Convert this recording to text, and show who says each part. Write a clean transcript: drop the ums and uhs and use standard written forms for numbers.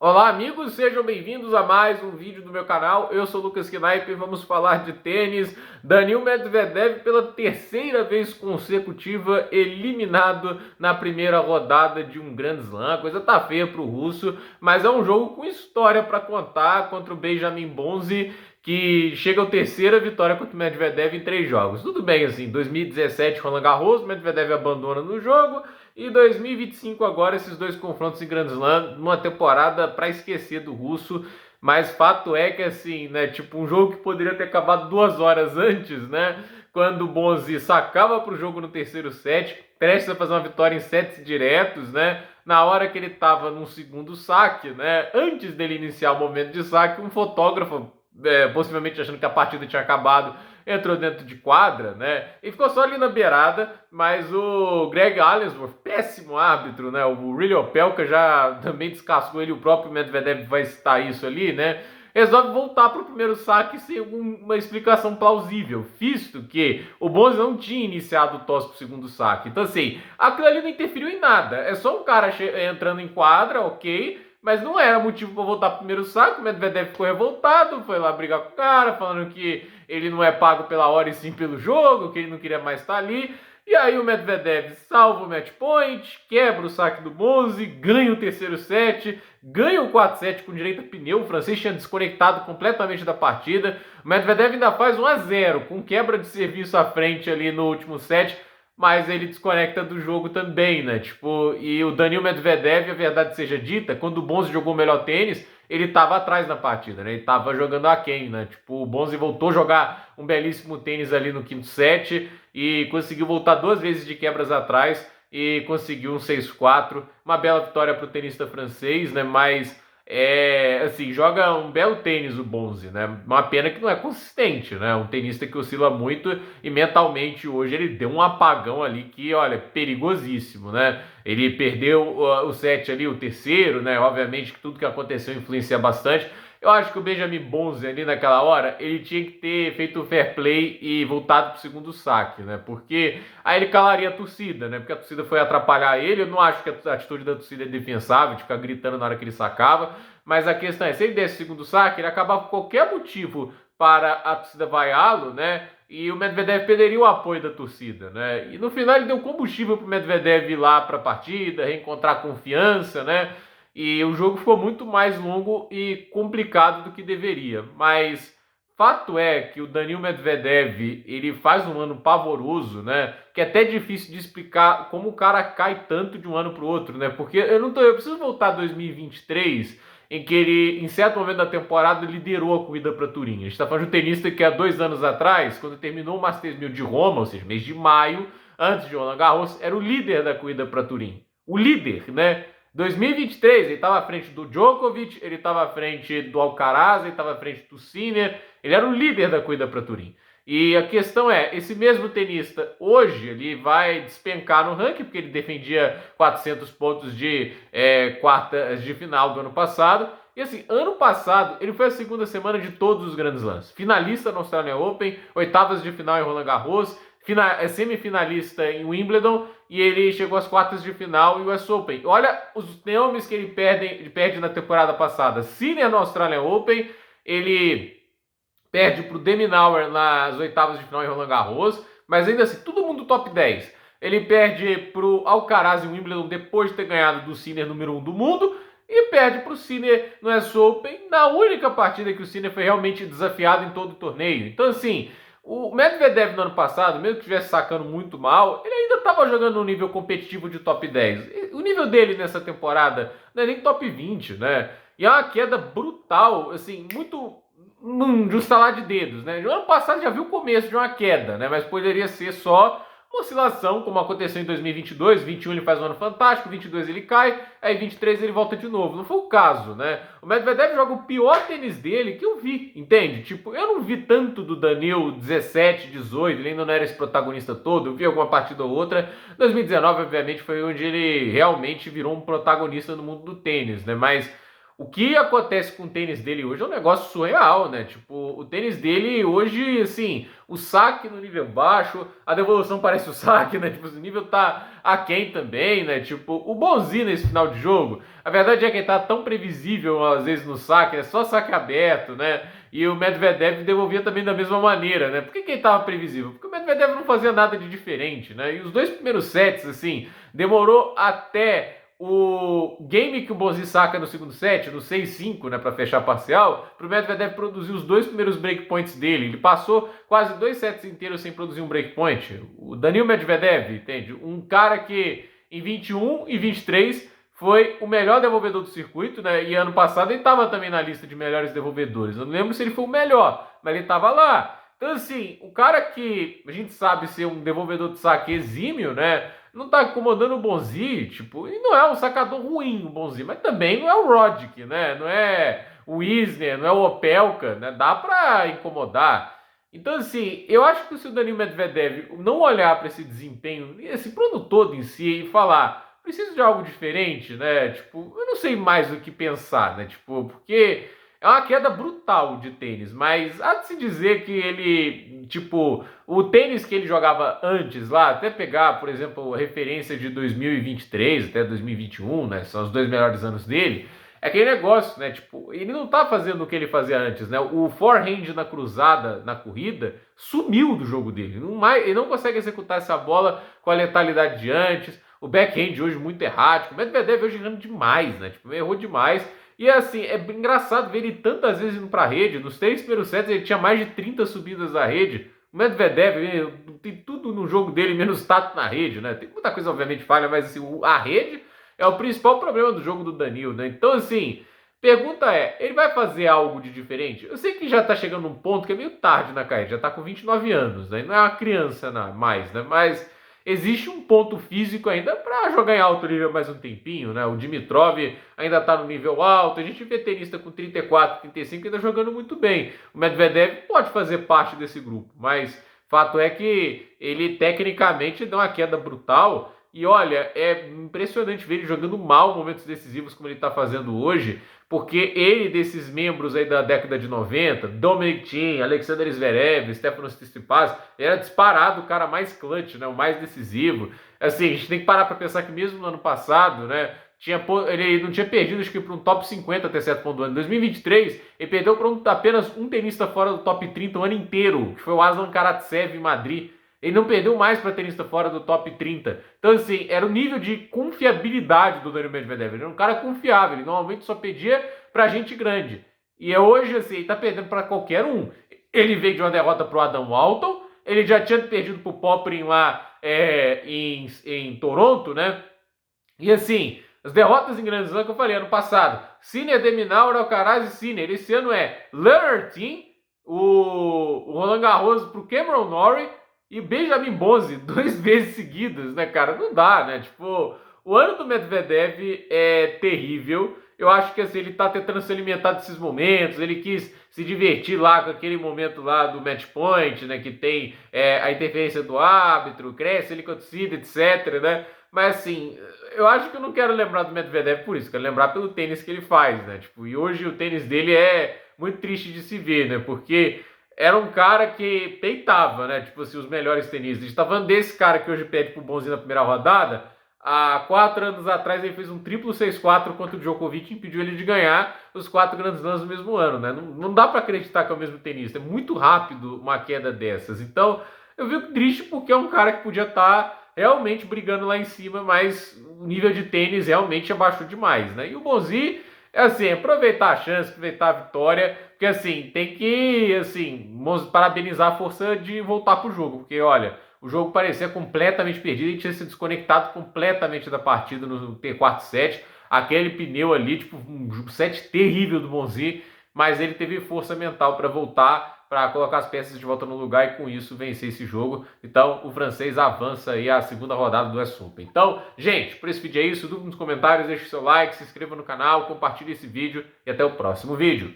Speaker 1: Olá amigos, sejam bem-vindos a mais um vídeo do meu canal. Eu sou o Lucas Knaip e vamos falar de tênis. Daniil Medvedev pela terceira vez consecutiva eliminado na primeira rodada de um Grand Slam. A coisa tá feia pro russo, mas é um jogo com história para contar contra o Benjamin Bonzi, que chega à terceira vitória contra o Medvedev em 3 jogos. Tudo bem, assim, 2017 Roland Garros, Medvedev abandona no jogo, e 2025 agora esses dois confrontos em Grand Slam, numa temporada para esquecer do russo. Mas fato é que assim, né, tipo um jogo que poderia ter acabado 2 horas antes, né, quando o Bonzi sacava para o jogo no terceiro set, prestes a fazer uma vitória em sets diretos, né, na hora que ele estava no segundo saque, né, antes dele iniciar o momento de saque, um fotógrafo, possivelmente achando que a partida tinha acabado, entrou dentro de quadra, né? E ficou só ali na beirada, mas o Greg Allensworth, péssimo árbitro, né? O Riley Opelka já também descascou ele, o próprio Medvedev vai citar isso ali, né? Resolve voltar para o primeiro saque sem uma explicação plausível, visto que o Bonzi não tinha iniciado o tosse para o segundo saque. Então, assim, aquilo ali não interferiu em nada. É só um cara entrando em quadra, ok, mas não era motivo para voltar pro primeiro saque. O Medvedev ficou revoltado, foi lá brigar com o cara, falando que ele não é pago pela hora e sim pelo jogo, que ele não queria mais estar ali. E aí o Medvedev salva o match point, quebra o saque do Bonzi, ganha o terceiro set, ganha o 4 set com direito a pneu. O francês tinha desconectado completamente da partida. O Medvedev ainda faz 1-0, com quebra de serviço à frente ali no último set, mas ele desconecta do jogo também, né? Tipo, e o Daniil Medvedev, a verdade seja dita, quando o Bonzi jogou o melhor tênis, ele estava atrás na partida, né? Ele estava jogando aquém, né? Tipo, o Bonzi voltou a jogar um belíssimo tênis ali no quinto set e conseguiu voltar 2 vezes de quebras atrás e conseguiu um 6-4, uma bela vitória para o tenista francês, né? Mas assim, joga um belo tênis o Bonzi, né? Uma pena que não é consistente, né? Um tenista que oscila muito e mentalmente hoje ele deu um apagão ali que, olha, perigosíssimo, né? Ele perdeu o set ali, o terceiro, né? Obviamente que tudo que aconteceu influencia bastante. Eu acho que o Benjamin Bonzi ali naquela hora, ele tinha que ter feito o fair play e voltado pro segundo saque, né? Porque aí ele calaria a torcida, né? Porque a torcida foi atrapalhar ele. Eu não acho que a atitude da torcida é defensável, de ficar gritando na hora que ele sacava. Mas a questão é, se ele desse o segundo saque, ele acabava com qualquer motivo para a torcida vaiá-lo, né? E o Medvedev perderia o apoio da torcida, né? E no final ele deu combustível pro Medvedev ir lá para a partida, reencontrar confiança, né? E o jogo ficou muito mais longo e complicado do que deveria. Mas fato é que o Daniil Medvedev, ele faz um ano pavoroso, né? Que é até difícil de explicar como o cara cai tanto de um ano para o outro, né? Porque eu preciso voltar a 2023, em que ele, em certo momento da temporada, liderou a corrida para Turim. A gente está falando de um tenista que há 2 anos atrás, quando terminou o Masters 1000 de Roma, ou seja, mês de maio, antes de Roland Garros, era o líder da corrida para Turim. O líder, né? 2023, ele estava à frente do Djokovic, ele estava à frente do Alcaraz, ele estava à frente do Sinner, ele era o líder da corrida para Turim. E a questão é, esse mesmo tenista, hoje, ele vai despencar no ranking, porque ele defendia 400 pontos de quartas de final do ano passado. E assim, ano passado, ele foi a segunda semana de todos os grandes lances. Finalista no Australian Open, oitavas de final em Roland Garros, semifinalista em Wimbledon, e ele chegou às quartas de final em US Open. Olha os nomes que ele perde na temporada passada. Sinner no Australian Open, ele perde para o Deminauer nas oitavas de final em Roland Garros, mas ainda assim, todo mundo top 10. Ele perde para o Alcaraz em Wimbledon depois de ter ganhado do Sinner número 1 do mundo, e perde para o Sinner no US Open na única partida que o Sinner foi realmente desafiado em todo o torneio. Então assim, o Medvedev no ano passado, mesmo que estivesse sacando muito mal, ele ainda estava jogando um nível competitivo de top 10. O nível dele nessa temporada não é nem top 20, né? E é uma queda brutal, assim, muito de um estalar de dedos, né? No ano passado já viu o começo de uma queda, né? Mas poderia ser só uma oscilação, como aconteceu em 2022, 21 ele faz um ano fantástico, 22 ele cai, aí 23 ele volta de novo. Não foi o caso, né? O Medvedev joga o pior tênis dele que eu vi, entende? Tipo, eu não vi tanto do Daniil 17, 18, ele ainda não era esse protagonista todo, eu vi alguma partida ou outra. 2019, obviamente, foi onde ele realmente virou um protagonista no mundo do tênis, né? Mas o que acontece com o tênis dele hoje é um negócio surreal, né? Tipo, o tênis dele hoje, assim, o saque no nível baixo, a devolução parece o saque, né? Tipo, o nível tá aquém também, né? Tipo, o bonzinho nesse final de jogo, a verdade é que ele tá tão previsível às vezes no saque, é só saque aberto, né? E o Medvedev devolvia também da mesma maneira, né? Por que ele tava previsível? Porque o Medvedev não fazia nada de diferente, né? E os dois primeiros sets, assim, demorou até o game que o Bonzi saca no segundo set, no 6-5, né, para fechar parcial, pro Medvedev produzir os dois primeiros breakpoints dele. Ele passou quase 2 sets inteiros sem produzir um breakpoint. O Daniil Medvedev, entende? Um cara que em 21 e 23 foi o melhor devolvedor do circuito, né? E ano passado ele estava também na lista de melhores devolvedores. Eu não lembro se ele foi o melhor, mas ele estava lá. Então, assim, o cara que a gente sabe ser um devolvedor de saque exímio, né? Não tá incomodando o Bonzi, tipo, e não é um sacador ruim o Bonzi, mas também não é o Roddick, né? Não é o Isner, não é o Opelka, né? Dá pra incomodar. Então, assim, eu acho que se o Daniil Medvedev não olhar para esse desempenho, esse plano todo em si e falar, preciso de algo diferente, né? Tipo, eu não sei mais o que pensar, né? Tipo, porque é uma queda brutal de tênis, mas há de se dizer que ele, tipo, o tênis que ele jogava antes lá, até pegar, por exemplo, a referência de 2023 até 2021, né? São os dois melhores anos dele. É aquele negócio, né? Tipo, ele não tá fazendo o que ele fazia antes, né? O forehand na cruzada, na corrida, sumiu do jogo dele. Ele não consegue executar essa bola com a letalidade de antes. O backhand hoje muito errático. O Medvedev hoje errando demais, né? Tipo, errou demais. E assim, é engraçado ver ele tantas vezes indo pra rede. Nos 3 primeiros sets ele tinha mais de 30 subidas à rede. O Medvedev tem tudo no jogo dele, menos tato na rede, né? Tem muita coisa, obviamente, falha, mas assim, a rede é o principal problema do jogo do Daniil, né? Então, assim, pergunta é, ele vai fazer algo de diferente? Eu sei que já tá chegando num ponto que é meio tarde na carreira, já tá com 29 anos, né? Não é uma criança mais, né? Mas existe um ponto físico ainda para jogar em alto nível mais um tempinho, né? O Dimitrov ainda está no nível alto, a gente vê tenista com 34, 35 ainda jogando muito bem. O Medvedev pode fazer parte desse grupo, mas fato é que ele tecnicamente dá uma queda brutal. E olha, é impressionante ver ele jogando mal momentos decisivos como ele está fazendo hoje, porque ele, desses membros aí da década de 90, Dominic Thiem, Alexander Zverev, Stefanos Tsitsipas, era disparado o cara mais clutch, né, o mais decisivo. Assim, a gente tem que parar para pensar que mesmo no ano passado, né, ele não tinha perdido, acho que para um top 50 até certo ponto do ano. Em 2023, ele perdeu para apenas um tenista fora do top 30 o ano inteiro, que foi o Aslan Karatsev em Madrid. Ele não perdeu mais para tenista fora do top 30. Então, assim, era o nível de confiabilidade do Daniil Medvedev. Ele era um cara confiável. Ele normalmente só pedia pra gente grande. E hoje, assim, ele tá perdendo para qualquer um. Ele veio de uma derrota pro Adam Walton. Ele já tinha perdido pro Popyrin lá em Toronto, né? E, assim, as derrotas em Grand Slam que eu falei ano passado. Sinner, Deminaur, Alcaraz e Sinner. Esse ano é Leonard Thiem, o Roland Garros pro Cameron Norrie, e Benjamin Bonzi, 2 vezes seguidas, né, cara? Não dá, né? Tipo, o ano do Medvedev é terrível. Eu acho que assim, ele tá tentando se alimentar desses momentos. Ele quis se divertir lá com aquele momento lá do match point, né? Que tem a interferência do árbitro, cresce ele com a torcida, etc, né? Mas assim, eu acho que eu não quero lembrar do Medvedev por isso. Quero lembrar pelo tênis que ele faz, né? Tipo, e hoje o tênis dele é muito triste de se ver, né? Porque era um cara que peitava, né? Tipo assim, os melhores tenistas. A gente tá falando desse cara que hoje pede pro Bonzinho na primeira rodada. Há 4 anos atrás ele fez um triplo 6-4 contra o Djokovic e impediu ele de ganhar os 4 Grand Slams no mesmo ano, né? Não dá para acreditar que é o mesmo tenista. É muito rápido uma queda dessas. Então, eu fico triste porque é um cara que podia estar realmente brigando lá em cima, mas o nível de tênis realmente abaixou demais, né? E o Bonzi é assim, aproveitar a chance, aproveitar a vitória, porque assim, tem que, assim, parabenizar a força de voltar pro jogo, porque olha, o jogo parecia completamente perdido, ele tinha se desconectado completamente da partida no quarto set, aquele pneu ali, tipo, um set terrível do Bonzi, mas ele teve força mental para voltar, para colocar as peças de volta no lugar e com isso vencer esse jogo. Então o francês avança aí a segunda rodada do US Open. Então, gente, por esse vídeo é isso. Dúvida nos comentários, deixe seu like, se inscreva no canal, compartilhe esse vídeo e até o próximo vídeo.